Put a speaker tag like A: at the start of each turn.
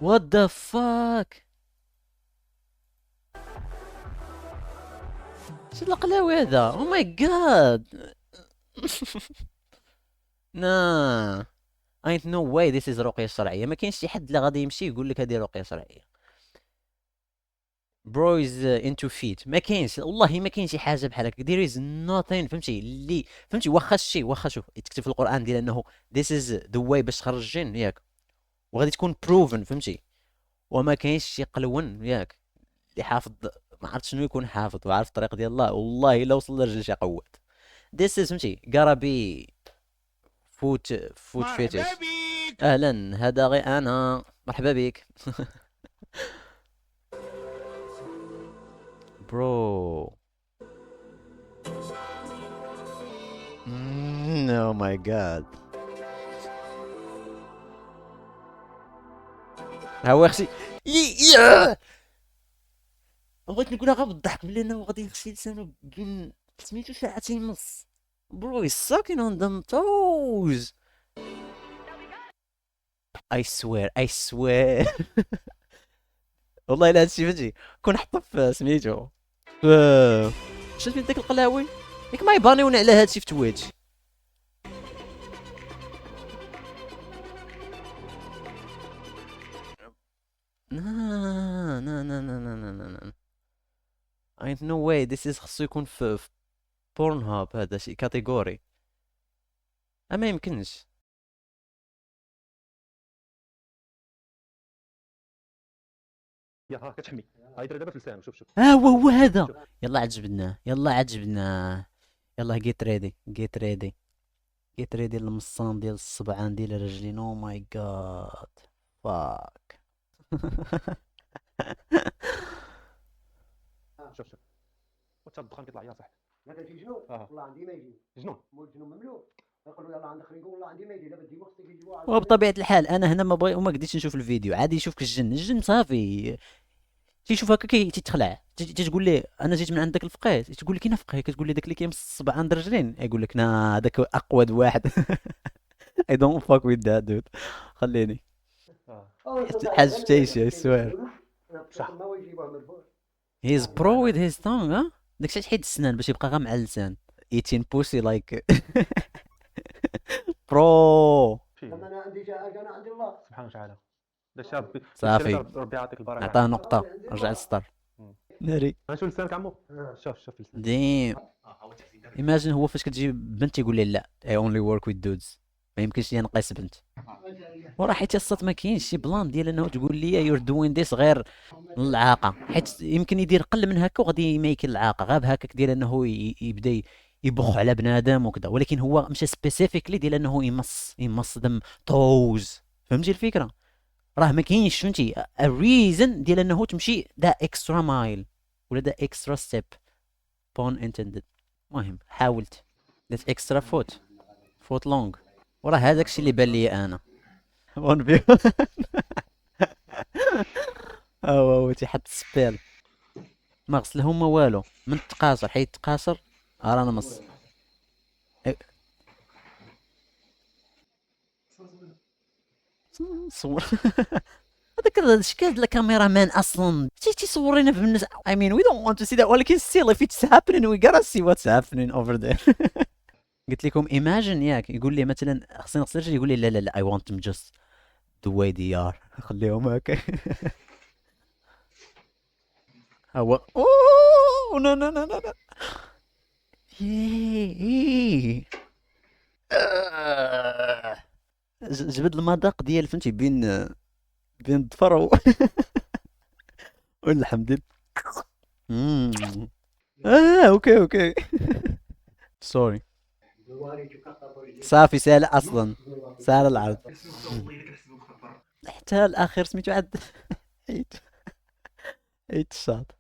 A: وات ذا فاك. شو القلاوي هذا؟ او ماي جاد. نا اي نو واي ذيس از رقية شرعية. ما كاينش شي حد اللي غادي يمشي يقول لك هذه رقية شرعية. برويز انتو فيت ما كاينش والله، ما كاين شي حاجه بحال هكا. there is nothing فهمتي اللي فهمتي. واخا الشيء واخا شوف يتكتب في القران ديال انه this is the way باش تخرج الجن ياك، وغادي تكون proven فهمتي. وما كاينش شي قلون ياك اللي حافظ ما عرفت شنو يكون حافظ وعارف الطريق ديال الله والله الا وصل لرجل شي قوات. this is فهمتي gotta be foot
B: مرحبا
A: fetish.
B: بيك.
A: اهلا هذا غير انا، مرحبا بك. برو. Oh my god. هو خصي يا بغيت نقولها غير بالضحك بلي انه غادي يغسل لسانو بين سميتو ساعتين ونص. برو he's sucking on them toes. I swear. والله الا هادشي فهمتي كون حطو في سميتو في شفت من داك القلاوي ياك ما يبانيونا على هادشي في تويتش. نا I no way this is خصو يكون في بورن هاب. هذا شي كاتيجوري ما يمكنش.
C: يا ها كتحمي هاي دابا في لسانه. شوف
A: هو هذا. يلا عجبناه يلا عجبناه. يلا جيت ريدي جيت ريدي جيت ريدي. المصان ديال الصبعان ديال الرجلين. او ماي جاد فاك.
C: شوف وتا الدخان كيطلع يا صاحبي.
D: هذا في جنون والله عندي ما يجي
C: جنون.
D: مول جنون مملوء. يقولوا يلا عندك خلينا نقول والله عندي ما يجي دابا ديما خصك يجيبوا على
A: وبطبيعة الحال انا هنا ما بغي وما قديتش نشوف الفيديو. عادي يشوفك الجن صافي تيشوف هكا تيتخلع تتقول ليه انا جيت من عند داك الفقيه. تقول لك اين فقيه؟ كتقول لي داك اللي كيمس الصبع عند الرجلين. يقول لك نا داك اقود واحد. I don't fuck with that dude. خليني حاج فتيشي I swear.
C: صح.
D: ما هو يجيبوه من الفوق.
A: He's pro with his tongue ها. داكشي تحيد السنان باش يبقى غير مع اللسان. eating pussy like برو.
D: لما انا عندي جاء انا عندي الله
C: سبحانه وتعالى. دا شاب
A: صافي
C: ربي يعطيك البركه.
A: عطاه نقطة رجع للسطر. ناري
C: غنشوف لسانك عمو. شوف لسانك.
A: ديم. imagine هو فاش كتجي بنت يقول لي لا I only work with dudes. ما يمكنش لي نقيس بنت. وراه حيت الصوت ما كاينش شي بلان ديال انه تقول لي you're doing this غير العاقة. حيت يمكن يدير قل من هكا وغادي يميك العاقة غير بهكاك ديال انه يبدا يبخ على بنادم وكذا. ولكن هو مشى سبيسيفيكلي ديال انه يمص دم توز. فهمتي الفكرة؟ راه ما كاينش فهمتي الريزن ديال انه تمشي دا اكسترا مايل ولا دا اكسترا ستيب بون انتندد. المهم حاولت درت اكسترا فوت لونغ. وراه هذاك الشيء اللي بان لي انا. وان فيو. هو تيحط السبيل ما غسلهم ما والو من التقاصر حيت التقاصر رانا مص. صور. هذاك الاشكال ديال الكاميرا مان اصلا تيصورينا في الناس. I mean we don't want to see that ولكن still if it's happening we gotta see what's happening over there. قلت لكم imagine ياك يقول لي مثلا خصني نغسل رجلي يقول لي لا لا لا I want them just the way they are. خليهم هكا. هو اوه لا لا لا لا. يي جبد المذاق ديال فهمتي بين الظفر واللحم ديال. اوكي سوري. صافي سهل اصلا سهل العرض. حتى الاخير سميتو عاد. عيد الشاط.